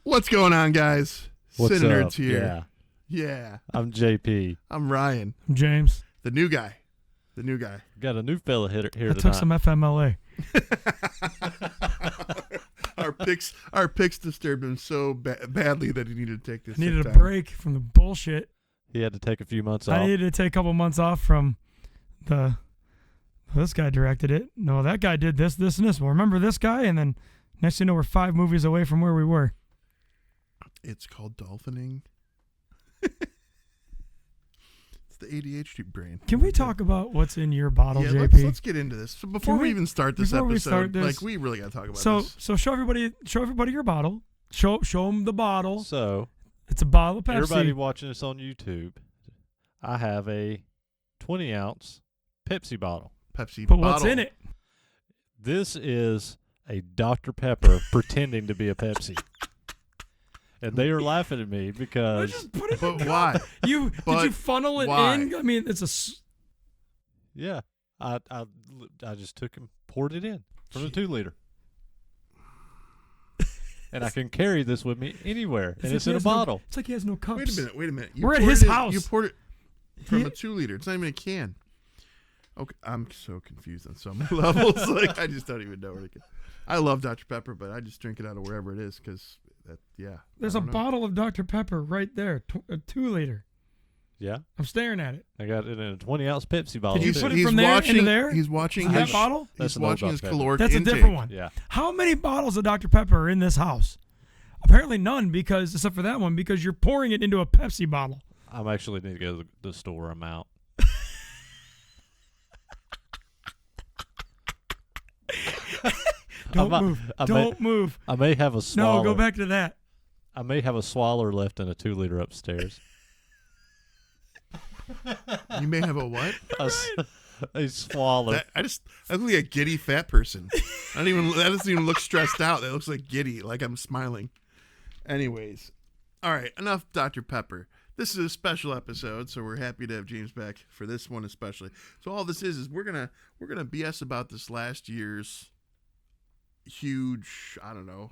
What's going on, guys? What's CineNerds up? here. Yeah. I'm JP. I'm Ryan. I'm James. The new guy. Got a new fella here I tonight. took some FMLA. Our picks disturbed him so badly that he needed to take this. I needed sick a time. break from the bullshit. He had to take a few months I off. needed to take a couple months off from this guy directed it. No, that guy did this, and this. Well, remember this guy? And then next thing you know, we're 5 movies away from where we were. It's called dolphining. It's the ADHD brain. Can we talk about what's in your bottle, Yeah, JP? let's get into this. So before Can we we- even start this before we episode, start this- we really got to talk about this. So show everybody your bottle. Show them the bottle. So, It's a bottle of Pepsi. everybody watching this on YouTube, I have a 20-ounce Pepsi bottle. Pepsi but bottle. what's in it? This is a Dr. Pepper pretending to be a Pepsi. And they are laughing at me because Just put it But in. why? Did you But funnel it why? in? I mean, it's yeah, I just took and poured it in from the 2-liter. And I can carry this with me anywhere, and it's in a bottle. It's like he has no cups. Wait a minute. We're at poured his it in- house. You poured it from He- a 2-liter. It's not even a can. Okay, I'm so confused on so many levels. Like I just don't even know where to get. I love Dr. Pepper, but I just drink it out of wherever it is because that. Yeah. There's I a don't know. bottle of Dr. Pepper right there, a 2-liter. Yeah, I'm staring at it. I got it in a 20-ounce Pepsi bottle. Did you too. put it from there into there? He's watching That his bottle? That's He's an old watching his Dr. Pepper. caloric That's a intake. different one. Yeah. How many bottles of Dr. Pepper are in this house? Apparently none, because except for that one, because you're pouring it into a Pepsi bottle. I'm actually need to go to the store. I'm out. Don't might- move. I Don't move. I may have a swaller. No, go back to that. I may have a swaller left in a 2-liter upstairs. You may have a what? A swaller. I look like a giddy fat person. That doesn't even look stressed out. That looks like giddy, like I'm smiling. Anyways, all right, enough Dr. Pepper. This is a special episode, so we're happy to have James back for this one especially. So all this is we're gonna BS about this last year's huge, I don't know,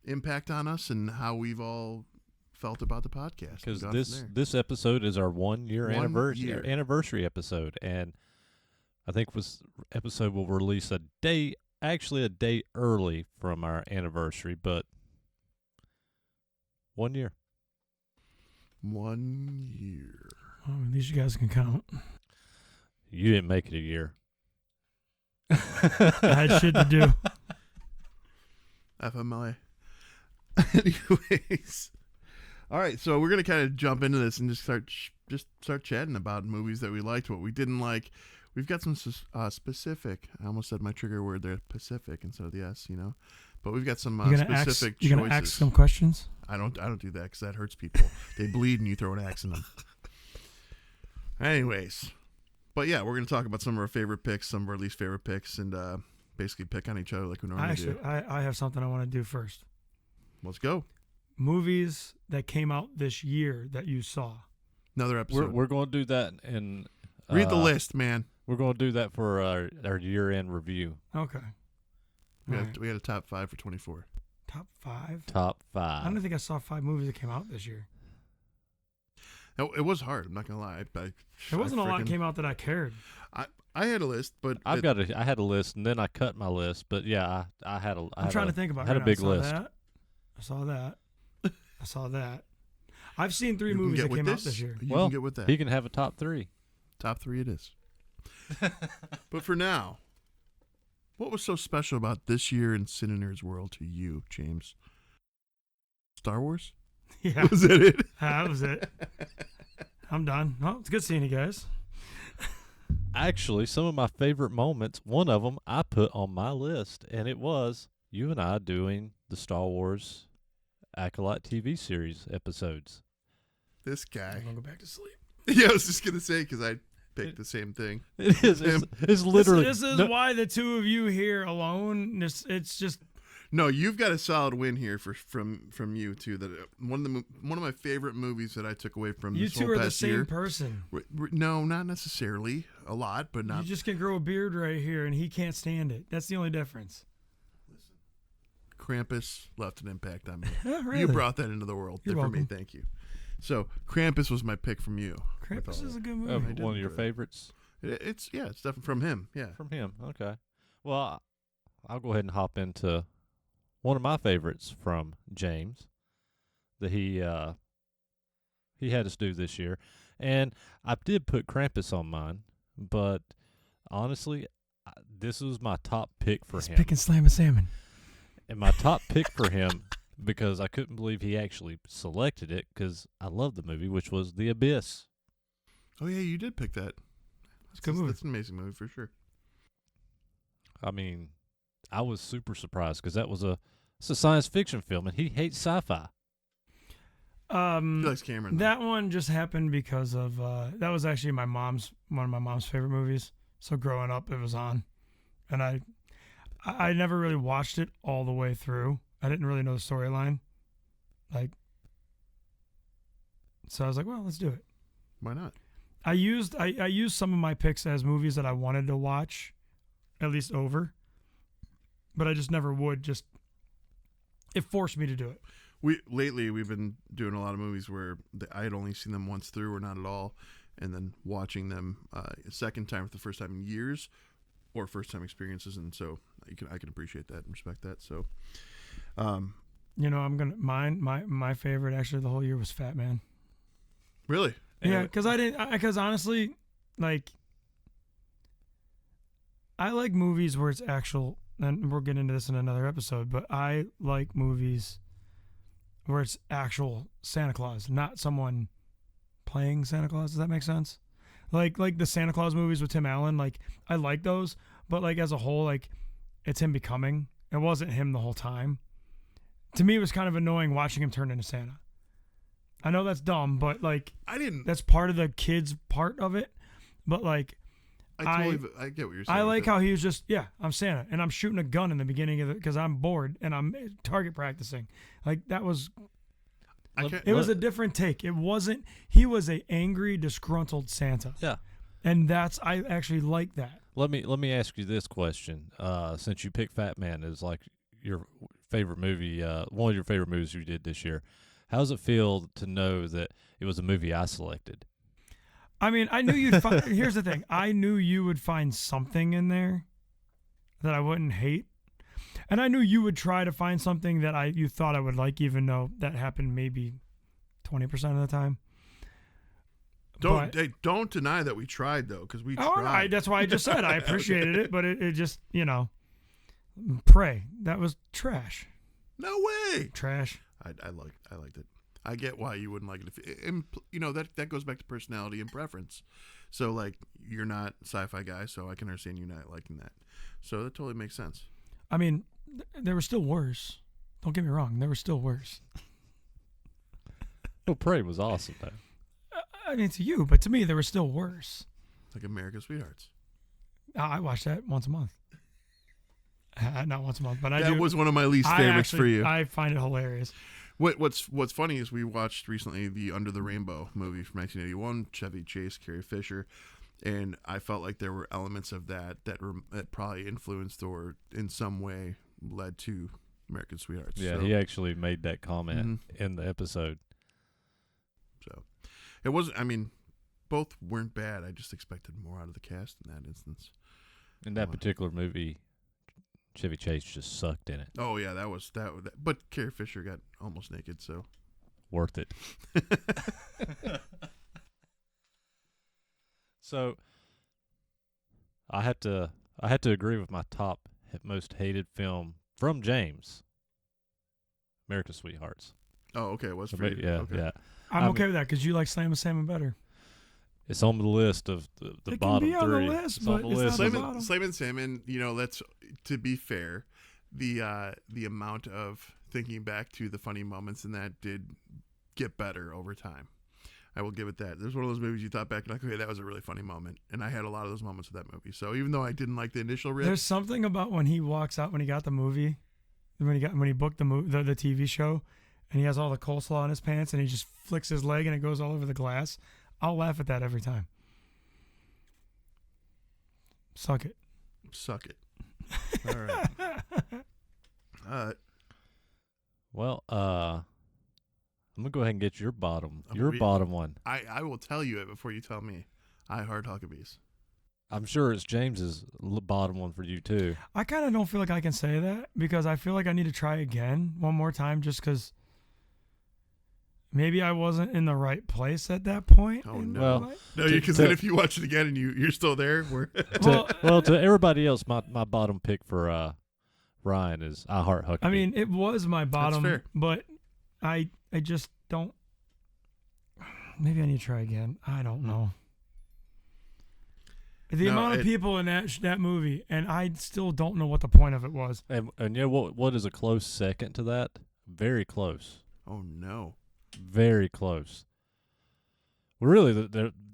impact on us and how we've all felt about the podcast. Because And gone from there. this episode is our 1-year 1 anniversary episode, and I think this episode will release a day early from our anniversary, but 1 year. 1 year. Oh, at least you guys can count. You didn't make it a year. I had shit to do. FMLA. Anyways, all right. So we're gonna kind of jump into this and just start chatting about movies that we liked, what we didn't like. We've got some specific. I almost said my trigger word there, Pacific instead of the S. But we've got some specific choices. You're gonna ask some questions. I don't do that because that hurts people. They bleed and you throw an axe in them. Anyways, but yeah, we're gonna talk about some of our favorite picks, some of our least favorite picks, and basically pick on each other like we normally do. I have something I want to do first. Let's go. Movies that came out this year that you saw. Another episode. We're going to do that in. Read the list, man. We're going to do that for our year-end review. Okay. We All had, we had a top 5 for 24. Top 5? Top I 5. don't think I saw 5 movies that came out this year. It was hard. I'm not gonna lie. There wasn't a lot that came out that I cared. I had a list, but I had a list, and then I cut my list. But yeah, I had a. I'm trying to think about it. I had a big I saw list. That. I saw that. I saw that. I've seen 3 you can movies get that with came out this. this year. You Well, can get with that. He can have a top 3. Top 3 it is. But for now, what was so special about this year in CineNerds world to you, James? Star Wars? Yeah, Was that it? that was it. I'm done. Well, it's good seeing you guys. Actually, some of my favorite moments, one of them I put on my list, and it was you and I doing the Star Wars Acolyte TV series episodes. This guy. I'm gonna go back to sleep. Yeah, I was just gonna say because I picked the same thing. It is. It's literally. This is why the two of you here alone. It's just. No, you've got a solid win here from you too. That one of my favorite movies that I took away from You this two whole are the past same year. person. No, not necessarily. A lot, but not. You just can grow a beard right here, and he can't stand it. That's the only difference. Krampus left an impact on me. Oh, really? You brought that into the world You're for me. welcome. Thank you. So Krampus was my pick from you. Krampus is a good Oh, movie. one of your favorites It's definitely from him. Yeah. from him. Okay. Well, I'll go ahead and hop into one of my favorites from James that he had us do this year, and I did put Krampus on mine, but honestly, this was my top pick for He's him. picking Slam and Salmon. And my top pick for him, because I couldn't believe he actually selected it, because I love the movie, which was The Abyss. Oh yeah, you did pick that. It's a good movie. That's an amazing movie for sure. I mean, I was super surprised because it's a science fiction film, and he hates sci-fi. He likes Cameron. That one just happened because of that was actually one of my mom's favorite movies. So growing up, it was on, and I never really watched it all the way through. I didn't really know the storyline, so I was like, well, let's do it. Why not? I used some of my picks as movies that I wanted to watch, at least over, but I just never would. Just it forced me to do it. Lately we've been doing a lot of movies where I had only seen them once through or not at all, and then watching them a second time for the first time in years, or first time experiences, and so I can appreciate that and respect that. So, I'm gonna my favorite actually the whole year was Fat Man. really, Yeah, because honestly, like, I like movies where it's actual, and we'll get into this in another episode, but I like movies where it's actual Santa Claus, not someone playing Santa Claus. Does that make sense? Like the Santa Claus movies with Tim Allen, like, I like those, but like as a whole, like, it's him becoming. It wasn't him the whole time. To me, it was kind of annoying watching him turn into Santa. I know that's dumb, but like, that's part of the kid's part of it. But like, I get what you're saying. I like how he was just, I'm Santa, and I'm shooting a gun in the beginning of it because I'm bored and I'm target practicing. Like, that was, it was a different take. It wasn't, he was a angry, disgruntled Santa. Yeah. And I actually like that. Let me ask you this question. Since you picked Fat Man as like your favorite movie, one of your favorite movies you did this year, how does it feel to know that it was a movie I selected? I mean, I knew you'd find, here's the thing. I knew you would find something in there that I wouldn't hate. And I knew you would try to find something that you thought I would like, even though that happened maybe 20% of the time. Don't deny that we tried, though, because we tried. That's why I just said I appreciated it, but it just, pray. That was trash. No way. Trash. I liked it. I get why you wouldn't like it. That goes back to personality and preference. So, like, you're not a sci-fi guy, so I can understand you not liking that. So that totally makes sense. I mean, there were still worse. Don't get me wrong. There were still worse. Well, Prey was awesome, though. I mean, to you, but to me, there were still worse. Like America's Sweethearts. I watch that once a month. Not once a month, but that was one of my least favorites for you. I find it hilarious. What's funny is we watched recently the Under the Rainbow movie from 1981, Chevy Chase, Carrie Fisher, and I felt like there were elements of that probably influenced or in some way led to American Sweethearts. Yeah, he actually made that comment in the episode. So it wasn't. I mean, both weren't bad. I just expected more out of the cast in that instance. In that particular movie, Chevy Chase just sucked in it. Oh yeah, that was. But Carrie Fisher got almost naked, so worth it. So I had to agree with my top most hated film from James, America's Sweethearts. Oh, okay. What's for you? Yeah, okay. yeah. I'm okay with that because you like Slam and Salmon better. It's on the list of the bottom can be three. On the list, it's on the list. Slam and Salmon, that's, to be fair, the amount of thinking back to the funny moments in that did get better over time. I will give it that. There's one of those movies you thought back like, okay, that was a really funny moment, and I had a lot of those moments with that movie. So even though I didn't like the initial rip, there's something about when he walks out when he got the movie, when he booked the TV show, and he has all the coleslaw in his pants, and he just flicks his leg and it goes all over the glass. I'll laugh at that every time. Suck it. Suck it. All right. Well, I'm gonna go ahead and get your bottom We- bottom one. I will tell you it before you tell me. I heart Huckabees. I'm sure it's James's bottom one for you too. I kind of don't feel like I can say that because I feel like I need to try again one more time just because maybe I wasn't in the right place at that point. Oh, in no. my Well, life. No, because then if you watch it again and you're still there, we're To everybody else, my bottom pick for Ryan is I Heart Huckabee. I mean, it was my bottom, fair. but I just don't. Maybe I need to try again. I don't know. The No, amount of it- people in that movie, and I still don't know what the point of it was. and you know what is a close second to that? Very close. oh no. Very close. Really,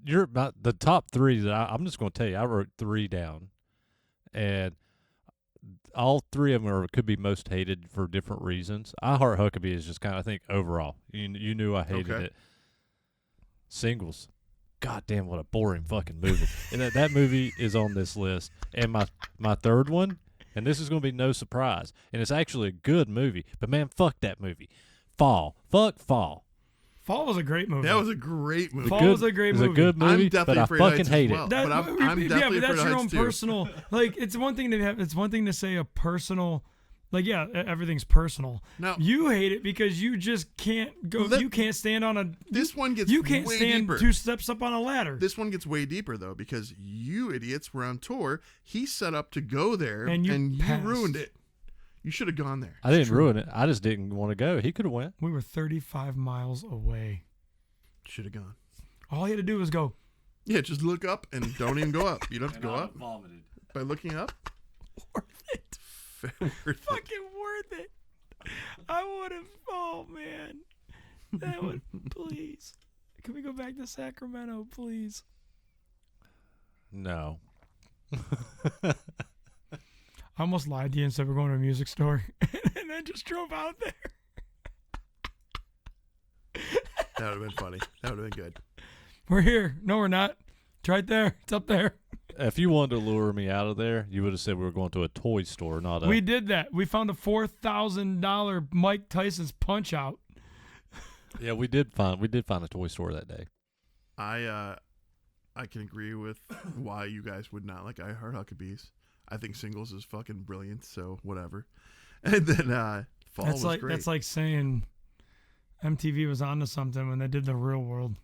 you're not the top three that I'm just going to tell you. I wrote 3 down, and all 3 of them could be most hated for different reasons. I Heart Huckabee is just kind of, I think, overall. You knew I hated Okay. it. Singles. God damn, what a boring fucking movie. And that movie is on this list. And my third one, and this is going to be no surprise, and it's actually a good movie, but man, fuck that movie. Fall. Fuck Fall. Fall was a great movie. That was a great movie. Fall was a great It's movie. a good movie, I'm definitely but I afraid of fucking heights as hate well. it. But I'm yeah, definitely but that's afraid of your heights own too. personal. Like, it's one thing to have. It's one thing to say a personal. Like, yeah, everything's personal. Now, You hate it because you just can't go. Let- you can't stand on a. this one gets You can't way stand deeper. 2 steps up on a ladder. This one gets way deeper though because you idiots were on tour. He set up to go there, And you passed. ruined it. You should have gone there. I didn't ruin it. I just didn't want to go. He could have went. We were 35 miles away. Should have gone. All he had to do was go. Yeah, just look up and don't even go up. You don't have to go up Vomited. by looking up. Worth it. Worth it. Fucking worth it. I would have. Oh man, that would. Please, can we go back to Sacramento, please? No. I almost lied to you and said we're going to a music store, and then just drove out there. That would have been funny. That would have been good. We're here. No, we're not. It's right there. It's up there. If you wanted to lure me out of there, you would have said we were going to a toy store, not a. We did that. We found a $4,000 Mike Tyson's Punch Out. Yeah, we did find a toy store that day. I can agree with why you guys would not like I Heart Huckabees. I think Singles is fucking brilliant, so whatever. And then Fall That's was like great. that's like saying MTV was onto something when they did The Real World.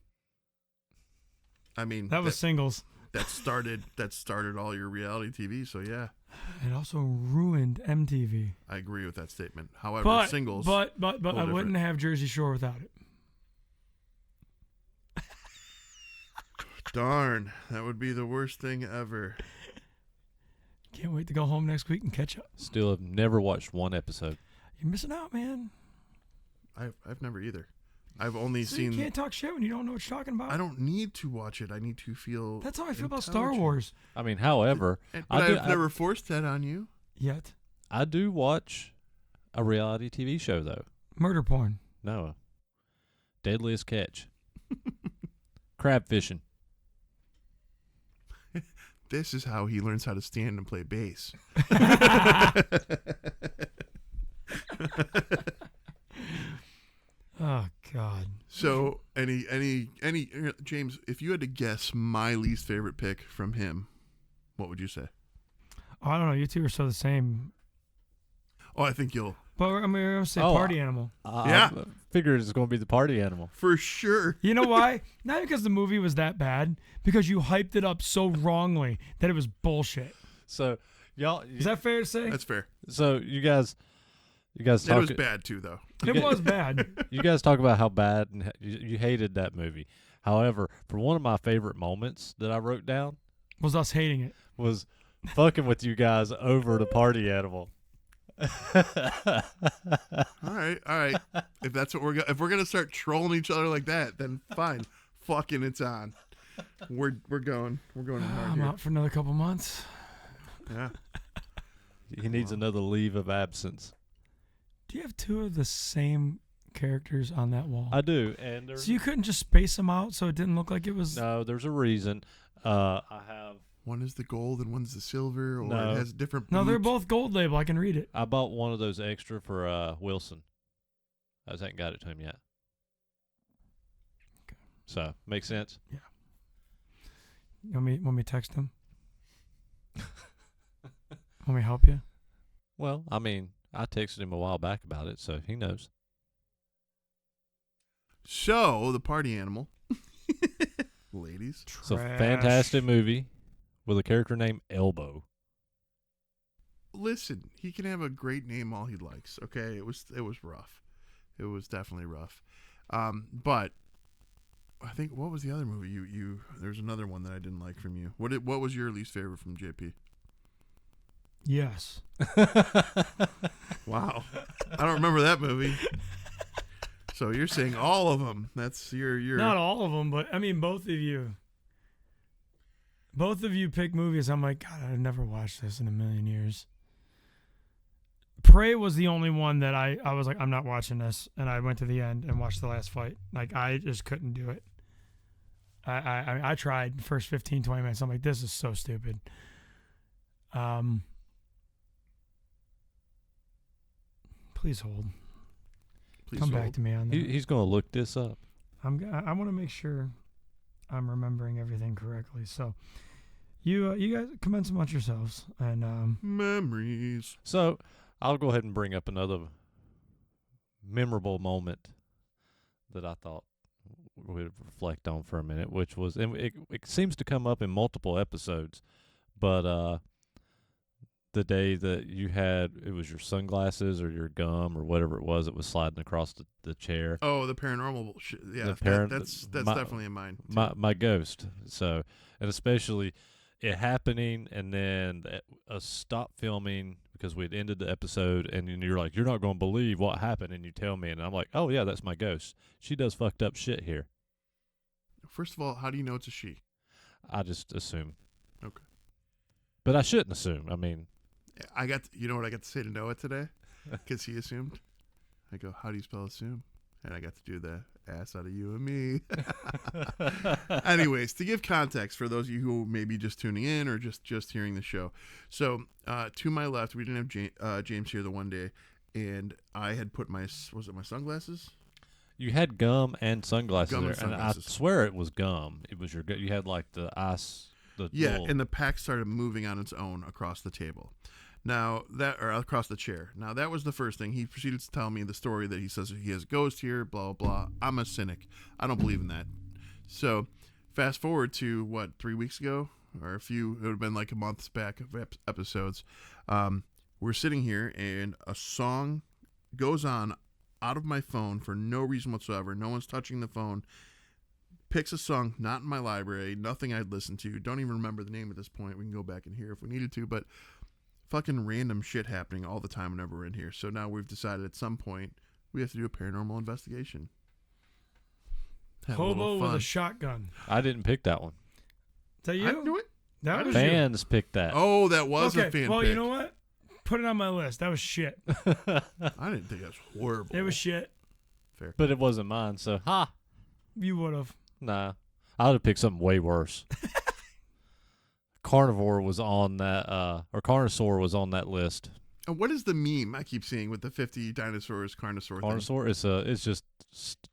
I mean, That was Singles. that started all your reality TV. So yeah, It also ruined MTV. I agree with that statement. However, But Singles. but I different. wouldn't have Jersey Shore without it. Darn, that would be the worst thing ever. Can't wait to go home next week and catch up. Still have never watched one episode. You're missing out, man. I've never either. I've only So seen. you can't talk shit when you don't know what you're talking about. I don't need to watch it. I need to feel. That's how I feel about Star intelligent. Wars. I mean, however, But I do- I've never forced that on you. Yet. I do watch a reality TV show though. Murder porn. No. Deadliest Catch. Crab fishing. This is how he learns how to stand and play bass. Oh God. So, any James, if you had to guess my least favorite pick from him, what would you say? Oh, I don't know. You two are so the same. Oh, I think you'll But I'm gonna say Oh, party animal. Yeah. I figured it's going to be the party animal. for sure. You know why? Not because the movie was that bad, because you hyped it up so wrongly that it was bullshit. So, y'all. Is that fair to say? That's fair. So you guys It was talk. bad too, though. It was bad. You guys talk about how bad and you hated that movie. However, for one of my favorite moments that I wrote down Was us hating it. was fucking with you guys over the party animal. All right. If that's what if we're gonna start trolling each other like that, then fine. Fucking, it's on. We're going in hard I'm here. out for another couple months. Yeah. He needs another leave of absence. Do you have 2 of the same characters on that wall? I do, and there's So you couldn't just space them out so it didn't look like it was. no, there's a reason. I have. One is the gold and one's the silver, or No. it has different. No, they're boots. both gold label. I can read it. I bought one of those extra for Wilson. I just haven't got it to him yet. Okay. So, makes sense? You want me to text him? Want me to help you? Well, I mean, I texted him a while back about it, so he knows. So, the party animal. Ladies. It's a Trash. fantastic movie with a character named Elbow. Listen, he can have a great name all he likes, okay? It was rough. It was definitely rough. But I think, what was the other movie you there's another one that I didn't like from you. What was your least favorite from JP? Yes. Wow. I don't remember that movie. So you're saying all of them. That's your Not all of them, but I mean both of you. Both of you pick movies. I'm like, God, I've never watched this in a million years. Prey was the only one that I was like, I'm not watching this, and I went to the end and watched the last fight. Like, I just couldn't do it. I tried first 15, 20 minutes. I'm like, this is so stupid. Please hold. Please Come hold. back to me on that. He's going to look this up. I want to make sure I'm remembering everything correctly. So, you guys commence amongst yourselves and Memories. So, I'll go ahead and bring up another memorable moment that I thought we'd reflect on for a minute, which was, and it seems to come up in multiple episodes, but the day that you had, it was your sunglasses or your gum or whatever it was that was sliding across the chair. Oh, the paranormal shit. Yeah, that's definitely in mine. Too. My ghost. So, and especially it happening and then a stop filming because we'd ended the episode and you're like, you're not going to believe what happened, and you tell me, and I'm like, oh yeah, that's my ghost. She does fucked up shit here. First of all, how do you know it's a she? I just assume. Okay. But I shouldn't assume. I mean, you know what I got to say to Noah today? Because he assumed. I go, how do you spell assume? And I got to do the ass out of you and me. Anyways, to give context for those of you who may be just tuning in or just hearing the show. So, to my left, we didn't have James here the one day, and I had put my sunglasses? you had gum and sunglasses Gum there, and and I sunglasses. swear it was gum. It was your you had like the ice. And the pack started moving on its own across the table. Now or across the chair. Now that was the first thing. He proceeded to tell me the story that he says he has a ghost here, blah, blah, blah. I'm a cynic. I don't believe in that. So fast forward to 3 weeks ago or it would have been like a month's back of episodes. We're sitting here and a song goes on out of my phone for no reason whatsoever. No one's touching the phone. Picks a song, not in my library, nothing I'd listen to. Don't even remember the name at this point. We can go back and hear if we needed to, but fucking random shit happening all the time whenever we're in here. So now we've decided at some point we have to do a paranormal investigation. Have Hobo a with fun. a shotgun. I didn't pick that one. Is that you? I didn't do it. That was you. Fans picked that. Oh, that was Okay, a fan well, pick. you know what? Put it on my list. That was shit. I didn't think that was horrible. It was shit. Fair. But it wasn't mine, so You would have. nah. I would have picked something way worse. Carnivore was on that, or Carnosaur was on that list. And what is the meme I keep seeing with the 50 dinosaurs Carnosaur thing? Carnosaur, it's just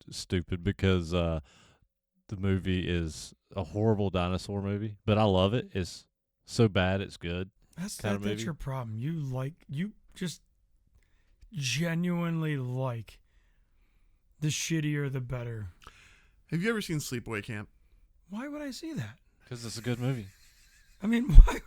stupid because the movie is a horrible dinosaur movie, but I love it. It's so bad it's good. That's movie. your problem. You just genuinely like the shittier the better. Have you ever seen Sleepaway Camp? Why would I see that? Because it's a good movie. I mean, why?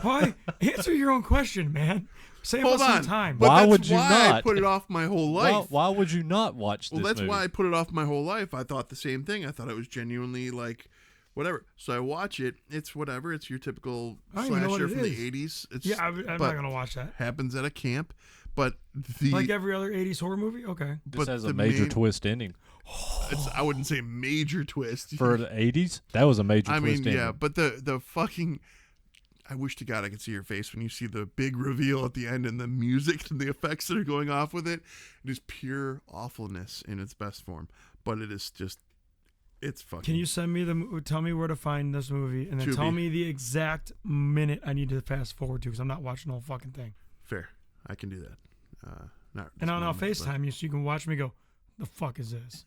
Why? Answer your own question, man. Save Hold us some on. time. But Why that's would you why not? I put it off my whole life. Why would you not watch this Well, that's movie? why I put it off my whole life. I thought the same thing. I thought it was genuinely like whatever. So I watch it. It's whatever. It's your typical I don't even know what slasher it from is. the 80s. It's, Yeah, I'm not but gonna watch that. happens at a camp. But the Like every other '80s horror movie. Okay. This but has the a major main- twist ending. I wouldn't say major twist. For the 80s, that was a major I twist mean, ending. yeah, but the fucking. I wish to God I could see your face when you see the big reveal at the end and the music and the effects that are going off with it. It is pure awfulness in its best form. But it is just, it's fucking. Can you send me tell me where to find this movie, and then Tubi. tell me the exact minute I need to fast forward to, because I'm not watching the whole fucking thing. Fair. I can do that. Not And this on our moment, but- FaceTime you, so you can watch me go, the fuck is this?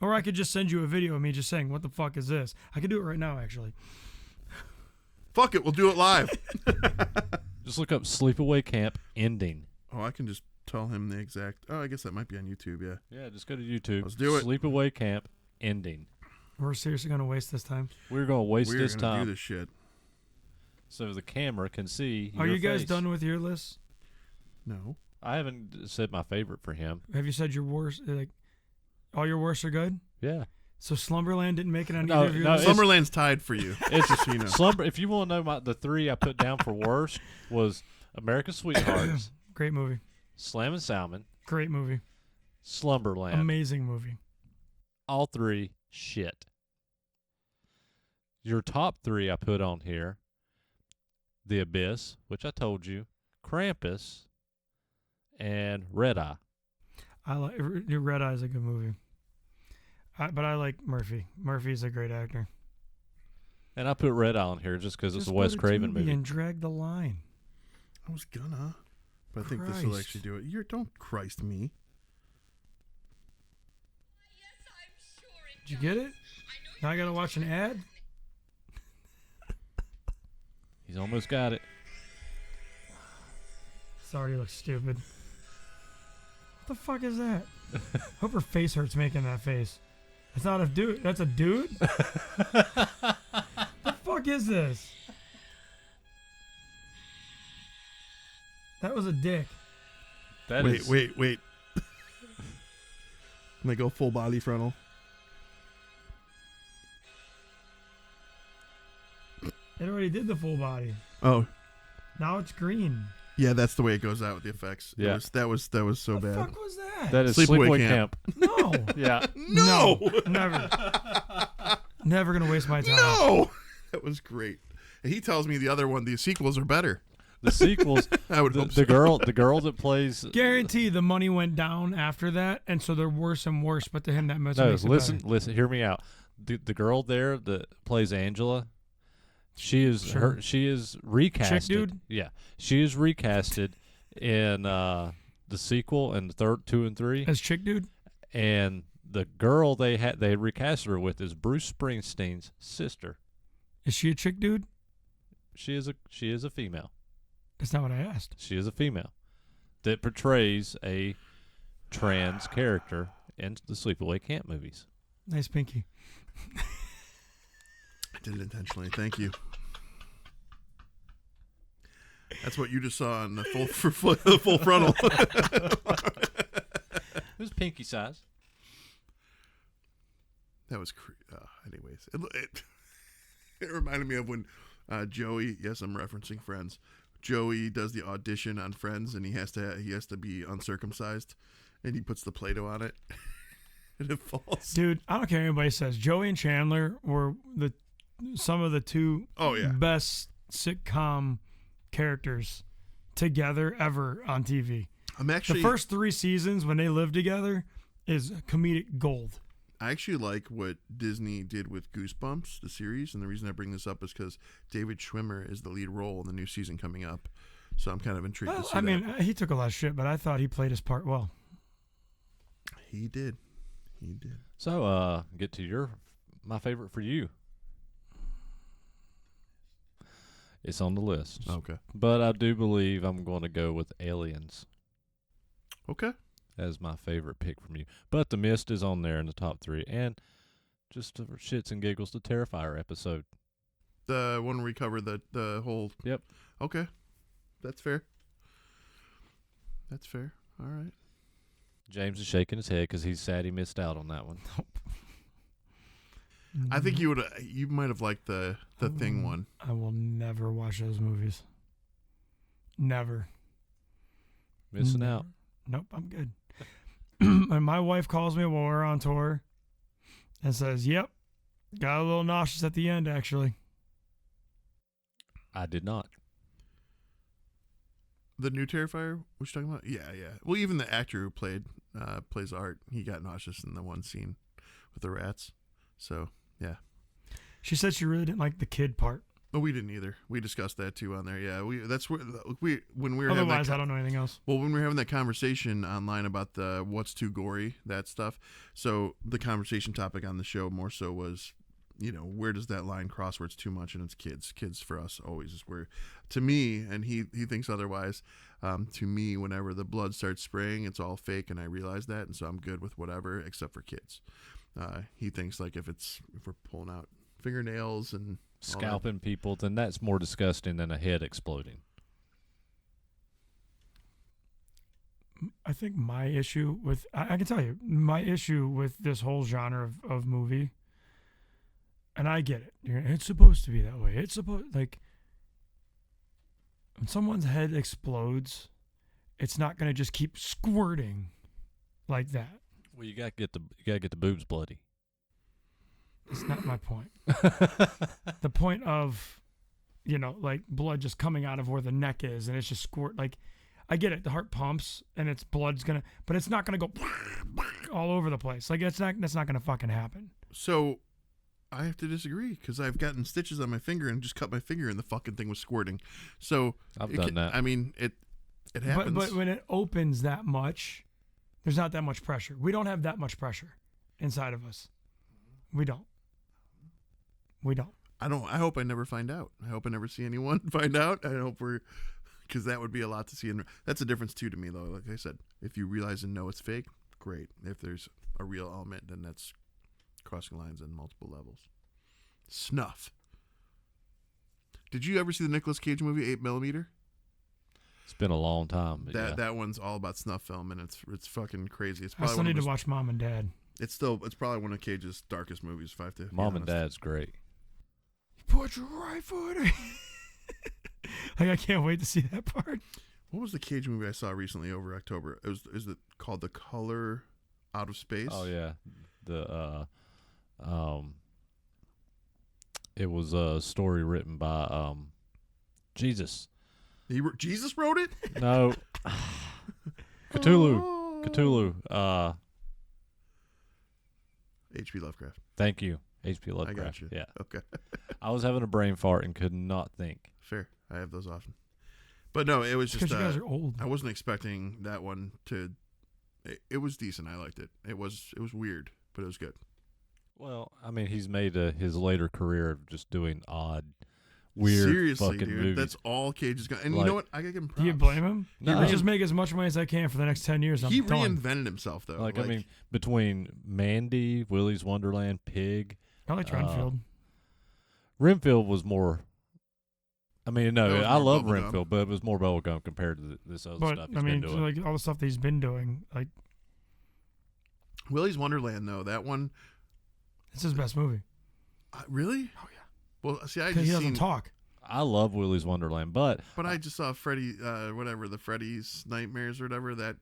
Or I could just send you a video of me just saying, what the fuck is this? I could do it right now, actually. Fuck it, we'll do it live. Just look up Sleepaway Camp ending. Oh, I can just tell him the exact. Oh, I guess that might be on YouTube. Yeah. Yeah, just go to YouTube. Let's do it. Sleepaway Camp ending. We're seriously going to waste this time. We're going to waste We're this gonna time do this shit. so the camera can see Are your you guys face. done with your list? No. I haven't said my favorite for him. Have you said your worst? Like, all your worst are good? Yeah. So Slumberland didn't make it on No, either of your no, lists? Summerland's tied for you. It's Just so you know. Slumber. If you want to know the three I put down for worst was America's Sweethearts, Great movie. Slam and Salmon, Great movie. Slumberland. Amazing movie. All three shit. Your top three I put on here: The Abyss, which I told you, Krampus, and Red Eye. I like Red Eye is a good movie. But I like Murphy. Murphy's a great actor. And I put Red Eye on here just because it's Just a go Wes to Craven Tubi movie. and drag the line. I was gonna, but I think this will Christ. actually do it. Don't Christ me. Did you get it? Now I gotta watch an ad? He's almost got it. This already looks stupid. What the fuck is that? Hope her face hurts making that face. It's not a dude. That's a dude? The fuck is this? That was a dick. Wait. Let me go full body frontal. It already did the full body. Oh, Now it's green. yeah, that's the way it goes out with the effects. Yeah. That was so What the bad. fuck was that? That is Sleepaway Sleepaway Camp. Camp. No. Yeah. No, Never. Never gonna waste my time. no, that was great. And he tells me the other one, the sequels are better. The sequels. I would the, hope the so. girl that plays. Guarantee the money went down after that, and so they're worse and worse. But to him, that must No, makes it listen. Hear me out. The girl there that plays Angela, she is Sure. she is recasted. dude? Yeah, she is recasted in the sequel and the third 2 and 3. better. As chick dude. And the girl they recasted her with is Bruce Springsteen's sister. Is she a chick dude? She is a female. That's not what I asked. She is a female that portrays a trans character in the Sleepaway Camp movies. Nice pinky. I did it intentionally. Thank you. That's what you just saw on the full frontal. It was pinky size. That was anyways. It reminded me of when Joey. Yes, I'm referencing Friends. Joey does the audition on Friends, and he has to be uncircumcised, and he puts the Play-Doh on it, and it falls. Dude, I don't care what anybody says. Joey and Chandler were some of the two Oh yeah. best sitcom characters together ever on TV. I'm actually. The first 3 seasons when they lived together is comedic gold. I actually like what Disney did with Goosebumps, the series, and the reason I bring this up is because David Schwimmer is the lead role in the new season coming up, so I'm kind of intrigued Well, to see I that. mean, he took a lot of shit, but I thought he played his part well. He did. So, get to my favorite for you. It's on the list. Okay. But I do believe I'm going to go with Aliens Okay. as my favorite pick from you. But The Mist is on there in the top 3. And just for shits and giggles, the Terrifier episode. The one where we cover the whole. Yep. Okay. That's fair. All right. James is shaking his head because he's sad he missed out on that one. I think you might have liked the Thing one. I will never watch those movies. Never. Missing out. Nope, I'm good. And my wife calls me while we're on tour and says, "Yep, got a little nauseous at the end, actually." I did not. The new Terrifier? What you talking about? Yeah. Well, even the actor who plays Art, he got nauseous in the one scene with the rats. So yeah. She said she really didn't like the kid part. Oh, we didn't either. We discussed that too on there. Yeah, that's where when we were having Otherwise, I don't know anything else. Well, when we were having that conversation online about the what's too gory, that stuff. So the conversation topic on the show more so was, where does that line cross where it's too much and it's kids? Kids for us always is where, to me, and he thinks otherwise. To me, whenever the blood starts spraying, it's all fake, and I realize that, and so I'm good with whatever except for kids. He thinks like if we're pulling out fingernails and scalping people, then that's more disgusting than a head exploding. I think my issue with I can tell you my issue with this whole genre of movie, and I get it. It's supposed to be that way. It's supposed like when someone's head explodes, it's not going to just keep squirting like that. Well, you gotta get the boobs bloody. It's not my point. The point of, like blood just coming out of where the neck is and it's just squirt. Like, I get it. The heart pumps and its blood's but it's not gonna go all over the place. Like that's not gonna fucking happen. So, I have to disagree because I've gotten stitches on my finger and just cut my finger and the fucking thing was squirting. So I've done that. I mean, it happens. But when it opens that much, there's not that much pressure. We don't have that much pressure inside of us. We don't. I hope I never find out. I hope I never see anyone find out. I hope because that would be a lot to see. And that's a difference too to me, though. Like I said, if you realize and know it's fake, great. If there's a real element, then that's crossing lines on multiple levels. Snuff. Did you ever see the Nicolas Cage movie 8mm? It's been a long time. That one's all about snuff film, and it's fucking crazy. It's I probably still need to watch Mom and Dad. It's probably one of Cage's darkest movies. If I have to. Mom and Dad's great. Put your right foot in. Like, I can't wait to see that part. What was the Cage movie I saw recently over October? Is it called The Color Out of Space? Oh yeah, it was a story written by Jesus. Jesus wrote it? No, Cthulhu. Oh. Cthulhu. H.P. Lovecraft. Thank you, H.P. Lovecraft. I got you. Yeah. Okay. I was having a brain fart and could not think. Fair. I have those often. But no, it was just. Because you guys are old. I wasn't expecting that one to. It was decent. I liked it. It was weird, but it was good. Well, I mean, he's made his later career of just doing odd, weird, Seriously, fucking dude, movies. that's all Cage has got. And Like- you know what? I gotta give him props. Do you blame him? No. I just make as much money as I can for the next 10 years. I'm He done. reinvented himself, though. I mean, between Mandy, Willy's Wonderland, Pig, I like Renfield. Renfield was more. I mean, That no, was I more love bubblegum. Renfield, but it was more bubblegum compared to this other But, stuff he's I mean, been doing. like all the stuff that he's been doing, like, Willy's Wonderland, though, that one. it's his best movie. Really? Oh, yeah. Well, see, I Because he just doesn't seen. talk. I love Willy's Wonderland, but But I just saw the Freddy's Nightmares or whatever, that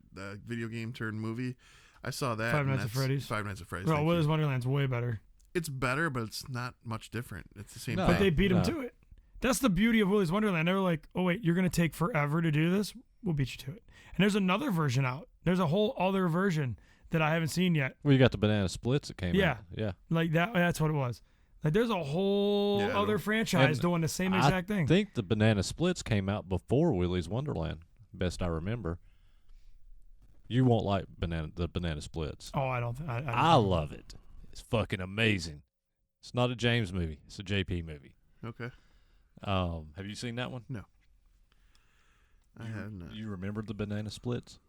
video game turned movie. I saw that. Five and Nights at that's Freddy's. Five Nights at Freddy's. Well, thank Willy's you. Wonderland's way better. It's better, but it's not much different. It's the same No. thing. But they beat him No. to it. That's the beauty of Willy's Wonderland. They were like, oh, wait, you're going to take forever to do this? We'll beat you to it. And there's another version out. There's a whole other version that I haven't seen yet. well, you got the banana splits that came Yeah. out. Yeah. Like that's what it was. Like there's a whole Yeah, other no. franchise And doing the same exact thing. I think the banana splits came out before Willy's Wonderland, best I remember. You won't like the banana splits. Oh, I don't. I love it. It's fucking amazing. It's not a James movie. It's a JP movie. Okay. Have you seen that one? I have not. You remember the banana splits?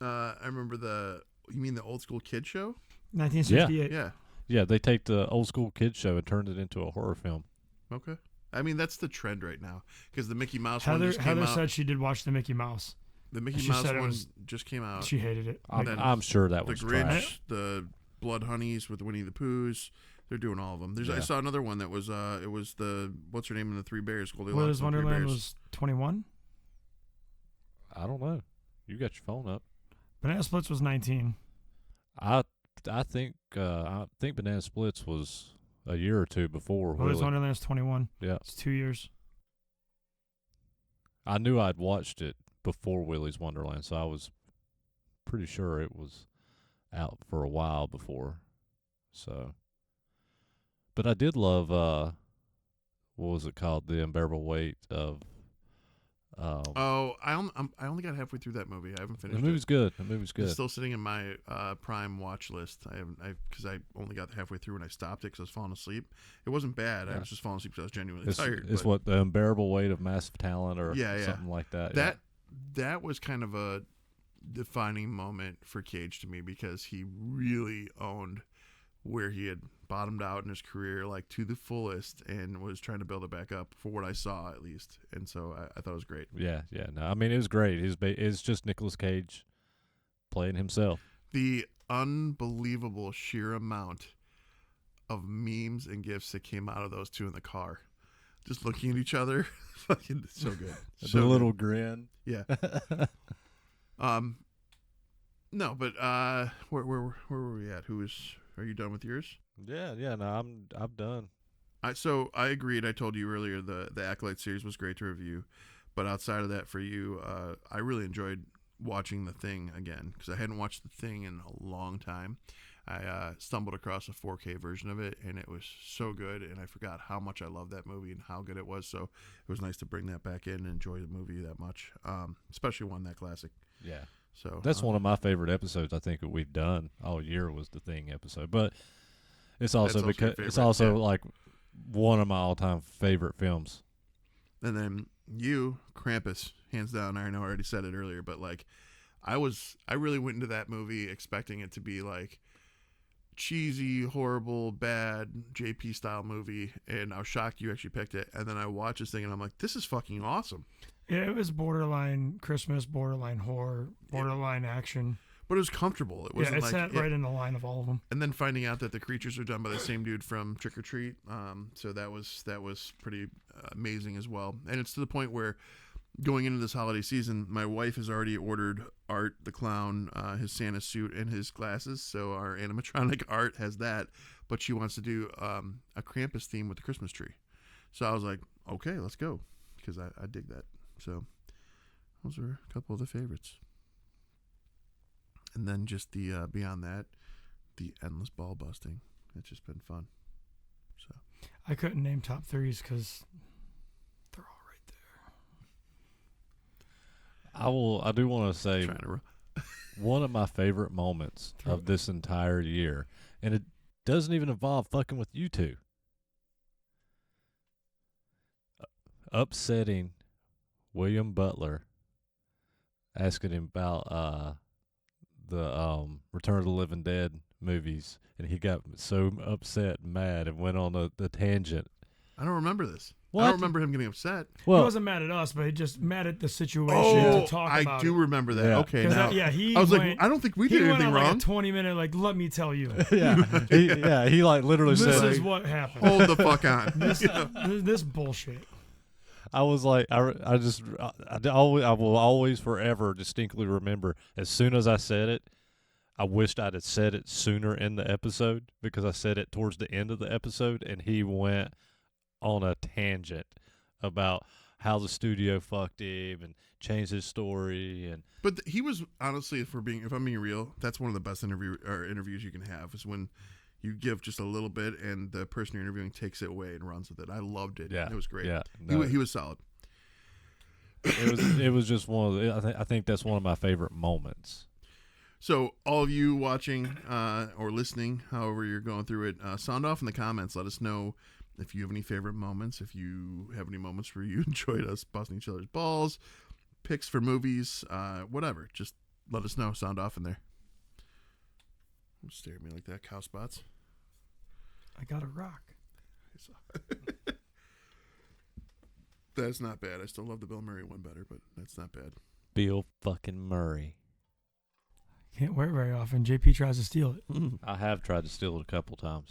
I remember you mean the old school kid show? 1968. Yeah. Yeah, they take the old school kids show and turned it into a horror film. Okay. I mean, that's the trend right now because the Mickey Mouse one Heather just came out. said she did watch the Mickey Mouse. The Mickey she Mouse said it one was- just came out. She hated it. I'm, then I'm sure that The was Grinch, trash. the Blood Honeys with Winnie the Poohs. They're doing all of them. I Yeah. saw another one that was it was the what's her name in the Three Bears? Goldilocks Willy's and the Three Wonderland Bears. was 21. I don't know. You got your phone up. Banana Splits was 19. I think Banana Splits was a year or two before Willy's Willy. Wonderland was 21. Yeah. It's 2 years. I knew I'd watched it before Willy's Wonderland, so I was pretty sure it was out for a while before. So, but I did love what was it called? The Unbearable Weight of. I only got halfway through that movie. I haven't finished. The movie's good. The movie's good. It's still sitting in my Prime watch list. Because I only got halfway through and I stopped it because I was falling asleep. It wasn't bad. I was just falling asleep because I was genuinely tired. It's what, The Unbearable Weight of Massive Talent or something like that. That was kind of a defining moment for Cage to me because he really owned where he had bottomed out in his career, like to the fullest, and was trying to build it back up for what I saw at least. And so I thought it was great. Yeah. No, I mean, it was great. It's just Nicolas Cage playing himself. The unbelievable sheer amount of memes and gifs that came out of those two in the car, just looking at each other, fucking so good. The little grin. Yeah. No, but where were we at? Are you done with yours? Yeah. No, I'm done. So I agreed. I told you earlier the Acolyte series was great to review, but outside of that, for you, I really enjoyed watching The Thing again because I hadn't watched The Thing in a long time. I stumbled across a 4K version of it, and it was so good, and I forgot how much I loved that movie and how good it was. So it was nice to bring that back in and enjoy the movie that much, especially one that classic. Yeah. So that's one of my favorite episodes I think that we've done all year was the Thing episode. But it's also because it's also like one of my all-time favorite films. And then you, Krampus, hands down. I know I already said it earlier, but like I really went into that movie expecting it to be like cheesy, horrible, bad JP style movie, and I was shocked you actually picked it. And then I watched this thing and I'm like, this is fucking awesome. Yeah, it was borderline Christmas, borderline horror, borderline action. But it was comfortable. It wasn't it sat right in the line of all of them. And then finding out that the creatures are done by the same dude from Trick or Treat, so that was pretty amazing as well. And it's to the point where going into this holiday season, my wife has already ordered Art the Clown, his Santa suit and his glasses. So our animatronic Art has that, but she wants to do a Krampus theme with the Christmas tree. So I was like, okay, let's go, because I dig that. So those are a couple of the favorites. And then just the beyond that, the endless ball busting. It's just been fun. So I couldn't name top threes because they're all right there. I do want to say one of my favorite moments of this entire year, and it doesn't even involve fucking with you two. Upsetting William Butler, asking him about the Return of the Living Dead movies, and he got so upset and mad and went on the tangent. I don't remember this. What? I don't remember him getting upset. Well, he wasn't mad at us, but he just mad at the situation to talk about I do remember that. Yeah. Okay, now he I was went, like, I don't think we he did went anything on wrong. like a 20-minute, like, let me tell you. He like literally This said, is what happened. Hold the fuck on. This bullshit. I was like, I will always forever distinctly remember as soon as I said it, I wished I'd have said it sooner in the episode because I said it towards the end of the episode, and he went on a tangent about how the studio fucked him and changed his story. But he was honestly, if I'm being real, that's one of the best interviews you can have is when you give just a little bit and the person you're interviewing takes it away and runs with it. I loved it. Yeah, it was great. Yeah, he was solid. It was just one of the. I think that's one of my favorite moments. So all of you watching or listening, however you're going through it, sound off in the comments. Let us know if you have any favorite moments, if you have any moments where you enjoyed us busting each other's balls, picks for movies, whatever. Just let us know. Sound off in there. Don't stare at me like that, cow spots. I got a rock. That's not bad. I still love the Bill Murray one better, but that's not bad. Bill fucking Murray. Can't wear it very often. JP tries to steal it. I have tried to steal it a couple times.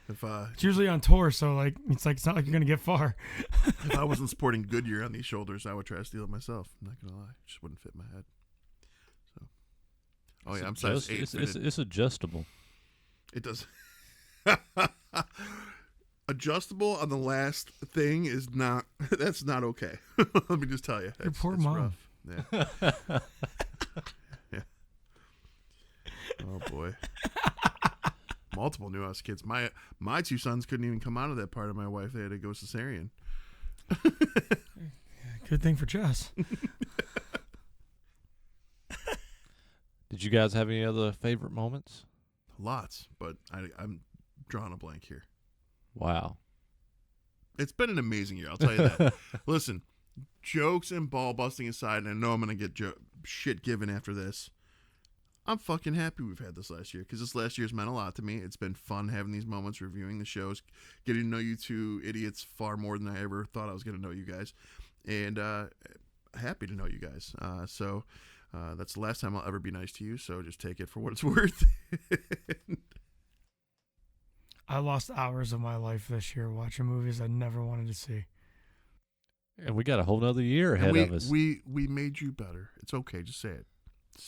It's usually on tour, so it's not like you're gonna get far. If I wasn't sporting Goodyear on these shoulders, I would try to steal it myself. I'm not gonna lie, it just wouldn't fit my head. So, I'm size 8. It's adjustable. It does. Adjustable on the last thing is not. That's not okay. Let me just tell you. Your poor mom. Rough. Yeah. Yeah. Oh boy. multiple new house kids. My two sons couldn't even come out of that part of my wife. They had to go cesarean. Good thing for Jess. Did you guys have any other favorite moments? Lots, but I'm drawing a blank here. Wow. It's been an amazing year, I'll tell you that. Listen, jokes and ball busting aside, and I know I'm going to get shit given after this. I'm fucking happy we've had this last year, because this last year's meant a lot to me. It's been fun having these moments, reviewing the shows, getting to know you two idiots far more than I ever thought I was going to know you guys. And happy to know you guys. So that's the last time I'll ever be nice to you, so just take it for what it's worth. I lost hours of my life this year watching movies I never wanted to see. And we got a whole nother year ahead of us. We made you better. It's okay. Just say it.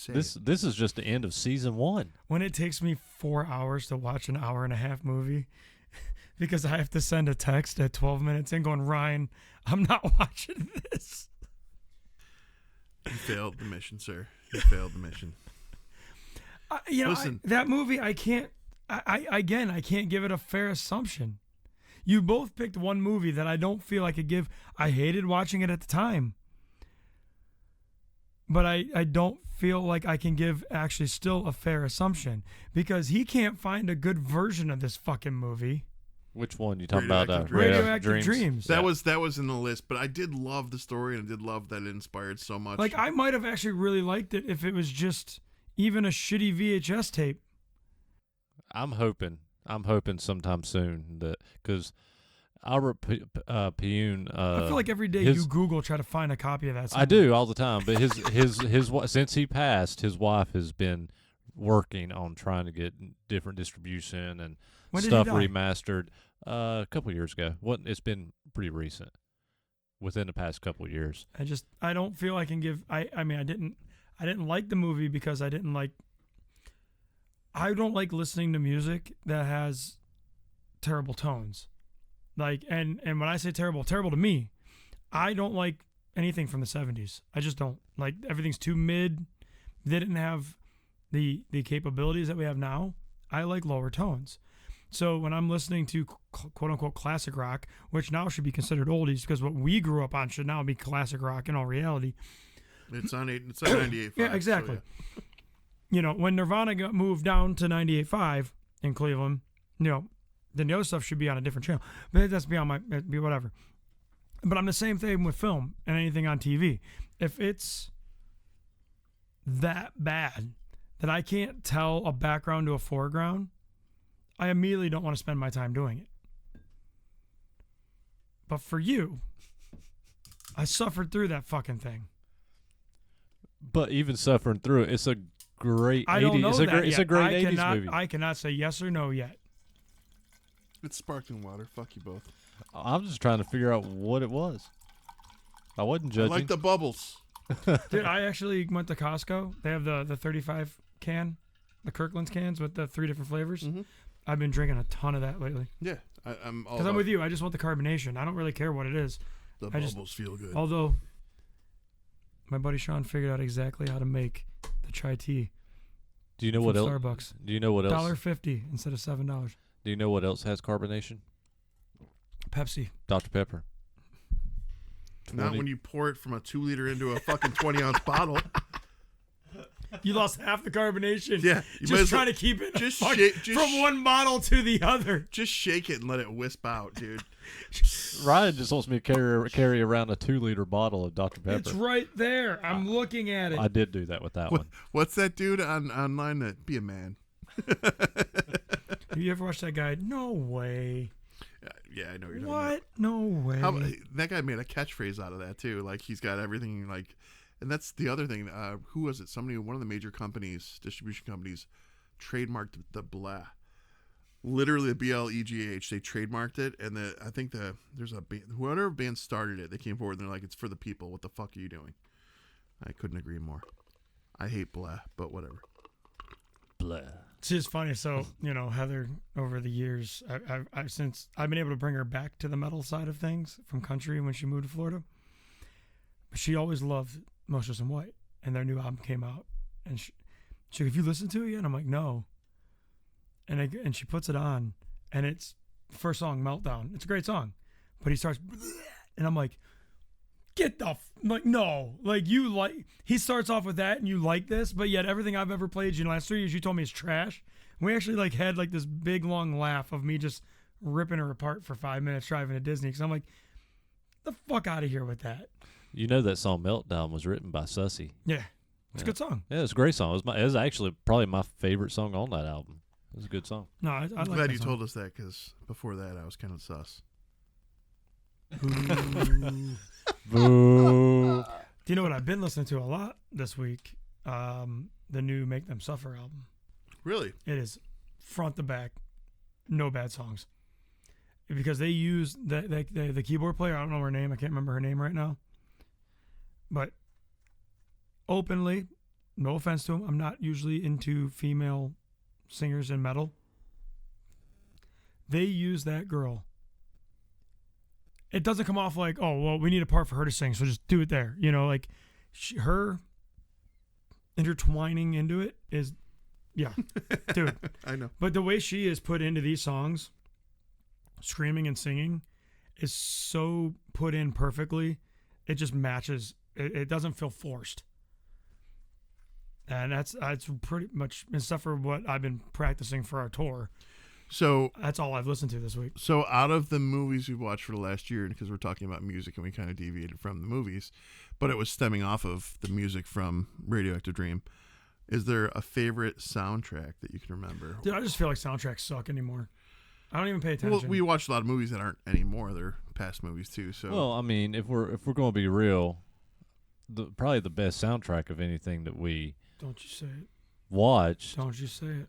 This is just the end of season 1. When it takes me 4 hours to watch an hour and a half movie because I have to send a text at 12 minutes in going, Ryan, I'm not watching this. You failed the mission, sir. You failed the mission. Listen, that movie, I can't give it a fair assumption. You both picked one movie that I don't feel I could give. I hated watching it at the time. But I don't feel like I can give actually still a fair assumption because he can't find a good version of this fucking movie. Which one you talking about? Radioactive Dreams. That was in the list, but I did love the story and I did love that it inspired so much. Like I might have actually really liked it if it was just even a shitty VHS tape. I'm hoping sometime soon that because Albert Pune. I feel like every day you Google try to find a copy of that somewhere. I do all the time, but his since he passed, his wife has been working on trying to get different distribution and stuff remastered. A couple years ago. It's been pretty recent, within the past couple of years. I don't feel I can give. I didn't like the movie because I don't like listening to music that has terrible tones. Like, and when I say terrible to me, I don't like anything from the 70s. I just don't. Like, everything's too mid. They didn't have the capabilities that we have now. I like lower tones. So when I'm listening to quote-unquote classic rock, which now should be considered oldies because what we grew up on should now be classic rock in all reality. It's on 98.5. Yeah, exactly. So yeah. When Nirvana moved down to 98.5 in Cleveland, then the other stuff should be on a different channel. But that's be whatever. But I'm the same thing with film and anything on TV. If it's that bad that I can't tell a background to a foreground, I immediately don't want to spend my time doing it. But for you, I suffered through that fucking thing. But even suffering through it, it's a great 80s. It's a great 80s movie. I cannot say yes or no yet. it's sparkling water. Fuck you both. I'm just trying to figure out what it was. I wasn't judging. I like the bubbles. Dude, I actually went to Costco. They have the 35 can, the Kirkland's cans with the 3 different flavors. Mm-hmm. I've been drinking a ton of that lately. Yeah, I'm all because I'm with you. I just want the carbonation. I don't really care what it is. The bubbles feel good. Although my buddy Sean figured out exactly how to make the chai tea. Do you know what else? Starbucks. Do you know what else? $1.50 instead of $7. Do you know what else has carbonation? Pepsi. Dr. Pepper. Not when you pour it from a 2 liter into a fucking 20-ounce bottle. You lost half the carbonation. Yeah, you just trying to keep it from one bottle to the other. Just shake it and let it wisp out, dude. Ryan just wants me to carry around a 2 liter bottle of Dr. Pepper. It's right there. I'm looking at it. I did do that with that one. What's that dude online that be a man? Have you ever watched that guy? No way. Yeah, I know you're talking What? about. No way. That guy made a catchphrase out of that too. Like he's got everything like, and that's the other thing. Who was it? One of the major companies, distribution companies, trademarked the blah. Literally the BLEGH. They trademarked it, and I think there's a band, whoever band started it. They came forward and they're like, "It's for the people. What the fuck are you doing?" I couldn't agree more. I hate blah, but whatever. Blah. It's just funny. So, Heather, over the years, since I've been able to bring her back to the metal side of things from country when she moved to Florida, she always loved Monsters in White, and their new album came out, and she goes, "Have you listened to it yet?" And I'm like, "No." and she puts it on, and it's first song, Meltdown. It's a great song, but he starts, and I'm like, get the like no, like you like he starts off with that, and you like this, but yet everything I've ever played you in the last 3 years, you told me is trash. And we actually like had like this big long laugh of me just ripping her apart for 5 minutes driving to Disney, because I'm like, the fuck out of here with that. You know that song Meltdown was written by Sussy. Yeah, it's a good song. Yeah, it's a great song. It was actually probably my favorite song on that album. It was a good song. No, I like I'm glad that you song. told us that, because before that I was kind of sus. Boo. Do you know what I've been listening to a lot this week? The new Make Them Suffer album. Really? It is front to back, no bad songs. Because they use the keyboard player. I don't know her name. I can't remember her name right now. But openly, no offense to him, I'm not usually into female singers in metal. They use that girl. It doesn't come off like, oh, well, we need a part for her to sing, so just do it there. You know, like her intertwining into it is, yeah, dude. I know. But the way she is put into these songs, screaming and singing, is so put in perfectly. It just matches. It doesn't feel forced. And that's pretty much, except for what I've been practicing for our tour. So That's all I've listened to this week. So out of the movies we've watched for the last year, because we're talking about music and we kind of deviated from the movies, but it was stemming off of the music from Radioactive Dream, is there a favorite soundtrack that you can remember? Dude, I just feel like soundtracks suck anymore. I don't even pay attention. Well, we watched a lot of movies that aren't anymore. They're past movies too. So Well, I mean, if we're going to be real, probably the best soundtrack of anything that we Don't you say it. watched Don't you say it.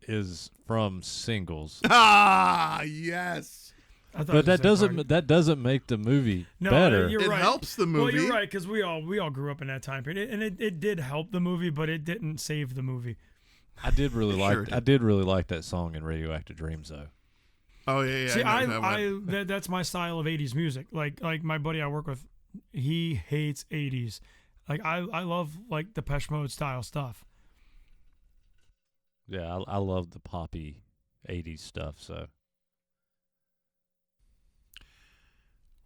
is from singles. Yes. I thought But you said that doesn't make the movie No, better. you're It right. helps the movie. Well, you're right, because we all grew up in that time period, and it did help the movie, but it didn't save the movie. I did really Sure like did. I did really like that song in Radioactive Dreams though. Oh yeah. See, I know that one. that's my style of '80s music. Like my buddy I work with, he hates '80s. Like I love like Depeche Mode style stuff. Yeah, I love the poppy 80s stuff, so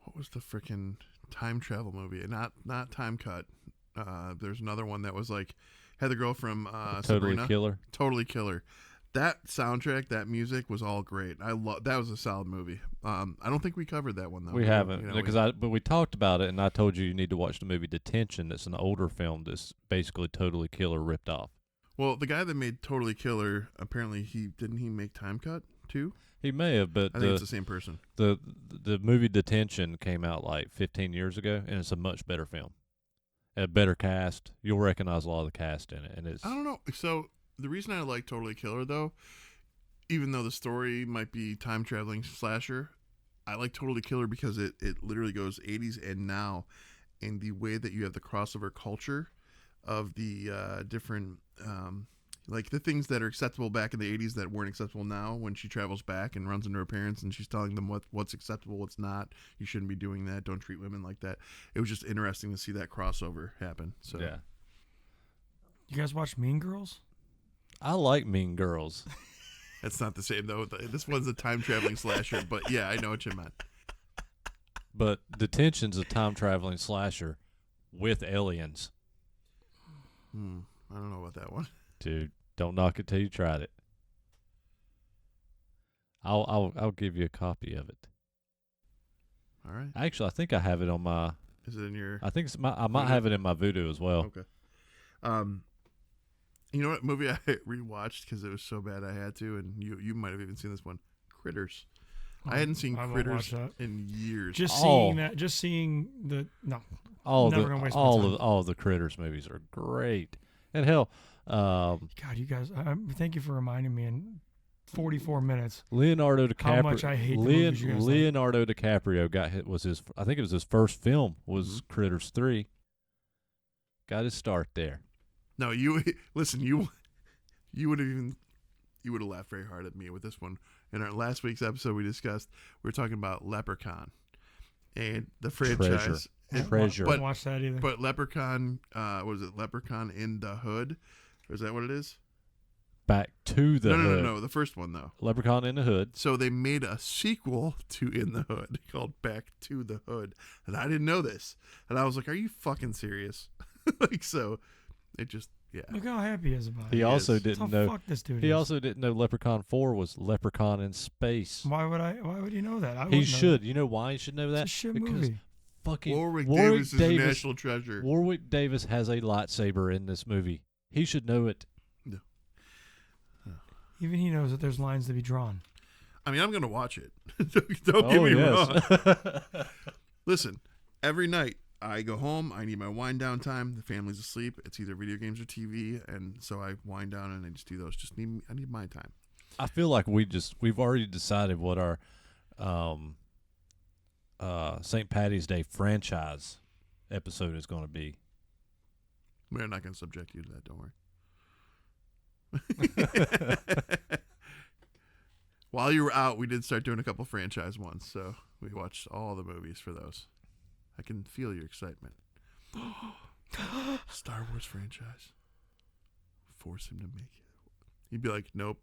What was the freaking time travel movie? Not Time Cut. There's another one that was like had the girl from Totally Sabrina. Killer. Totally Killer. That soundtrack, that music was all great. That was a solid movie. I don't think we covered that one though. We haven't, you know, because but we talked about it, and I told you need to watch the movie Detention. That's an older film that's basically Totally Killer ripped off. Well, the guy that made Totally Killer, apparently he make Time Cut too. He may have, but I think it's the same person. the movie Detention came out like 15 years ago, and it's a much better film. A better cast. You'll recognize a lot of the cast in it, and it's I don't know. So the reason I like Totally Killer though, even though the story might be time traveling slasher, I like Totally Killer because it literally goes 80s and now, and the way that you have the crossover culture of the different like the things that are acceptable back in the 80s that weren't acceptable now, when she travels back and runs into her parents and she's telling them what's acceptable, what's not. You shouldn't be doing that. Don't treat women like that. It was just interesting to see that crossover happen. So yeah. You guys watch Mean Girls? I like Mean Girls. That's not the same though. This one's a time traveling slasher, but yeah, I know what you meant. But Detention's a time traveling slasher with aliens. I don't know about that one. Dude, don't knock it till you tried it. I'll give you a copy of it. All right. Actually, I think I have it on my. Is it in your? I think I might have it in my Voodoo as well. Okay. You know what movie I rewatched because it was so bad I had to, and you might have even seen this one, Critters. I hadn't seen I won't Critters watch that. in years. Just Oh. seeing the no. All Never the gonna waste my all time. of all of the Critters movies are great, and hell, God, you guys, thank you for reminding me in 44 minutes. Leonardo DiCaprio. How much I hate the movies you guys like. Leonardo DiCaprio got hit. I think it was his first film was Critters 3. Got his start there. No, you listen. You would have laughed very hard at me with this one. In our last week's episode, we discussed we were talking about Leprechaun and the franchise. Treasure. I didn't watch that either. But Leprechaun, was it Leprechaun in the Hood? Or is that what it is? Back to the Hood. No. The first one though. Leprechaun in the Hood. So they made a sequel to In the Hood called Back to the Hood, and I didn't know this, and I was like, "Are you fucking serious?" Like, so it just Look how happy he is about it. He also That's didn't how know. fuck this dude He is. also didn't know Leprechaun 4 was Leprechaun in Space. Why would he know that? I He wouldn't know should. that. You know why he should know that? It's a shit because movie. fucking Warwick Davis is a national treasure. Warwick Davis has a lightsaber in this movie. He should know it. Even he knows that there's lines to be drawn. I mean, I'm gonna watch it. Don't get me wrong. Listen, every night I go home. I need my wind down time. The family's asleep. It's either video games or TV, and so I wind down and I just do those. I need my time. I feel like we've already decided what our St. Patty's Day franchise episode is going to be. We're not gonna subject you to that. Don't worry. While you were out, we did start doing a couple franchise ones, so we watched all the movies for those. I can feel your excitement. Star Wars franchise. Force him to make it. He'd be like, "Nope.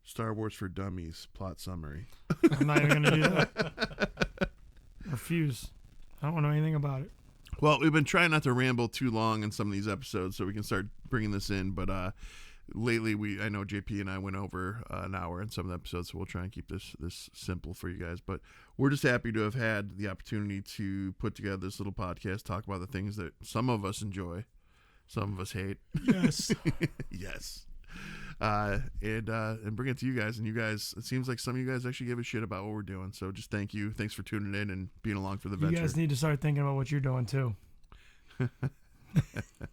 Star Wars for Dummies plot summary." I'm not even gonna do that. Refuse. I don't want to know anything about it. Well, we've been trying not to ramble too long in some of these episodes so we can start bringing this in, but lately I know JP and I went over an hour in some of the episodes, so we'll try and keep this simple for you guys. But we're just happy to have had the opportunity to put together this little podcast, talk about the things that some of us enjoy, some of us hate. Yes. Yes. And bring it to you guys. And you guys, it seems like some of you guys actually give a shit about what we're doing. So just thank you. Thanks for tuning in and being along for the venture. You guys need to start thinking about what you're doing too.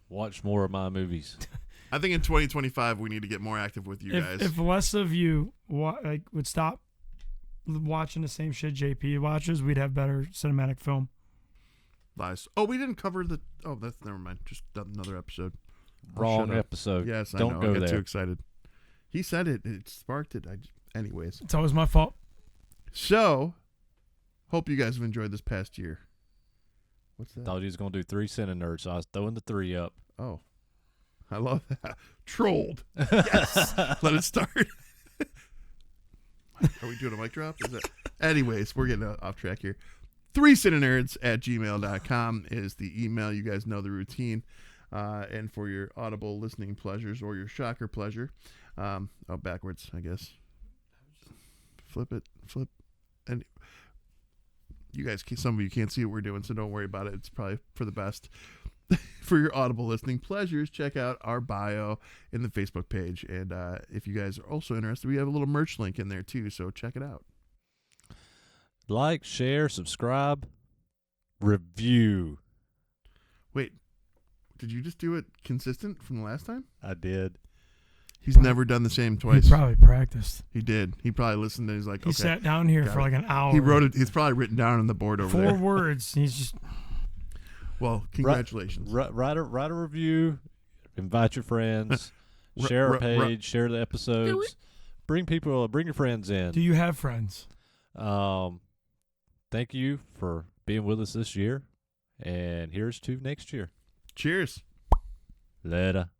Watch more of my movies. I think in 2025 we need to get more active with you guys. If less of you would stop watching the same shit JP watches, we'd have better cinematic film. Lies. Oh, we didn't cover the. Oh, that's never mind. Just another episode. Wrong shut up. episode. Yes, Don't I know. go I got there. too excited. He said it. It sparked it. Anyways. It's always my fault. So, hope you guys have enjoyed this past year. What's that? Thought he was going to do 3 CineNerds, so I was throwing the 3 up. Oh, I love that. Trolled. Yes. Let it start. Are we doing a mic drop? Is it? Anyways, we're getting off track here. 3cinenerds@gmail.com is the email. You guys know the routine. And for your audible listening pleasures or your shocker pleasure, backwards, I guess. Flip. And you guys, some of you can't see what we're doing, so don't worry about it. It's probably for the best. For your audible listening pleasures, check out our bio in the Facebook page. And if you guys are also interested, we have a little merch link in there too, so check it out. Like, share, subscribe, review. Wait, did you just do it consistent from the last time? I did. He's never done the same twice. He probably practiced. He did. He probably listened and he's like, He okay. sat down here got for it. like an hour. He wrote it. He's probably written down on the board over 4 there. words. He's just. Well, congratulations. Write a review. Invite your friends. Share our page. Share the episodes. Bring your friends in. Do you have friends? Thank you for being with us this year. And here's to next year. Cheers. Later.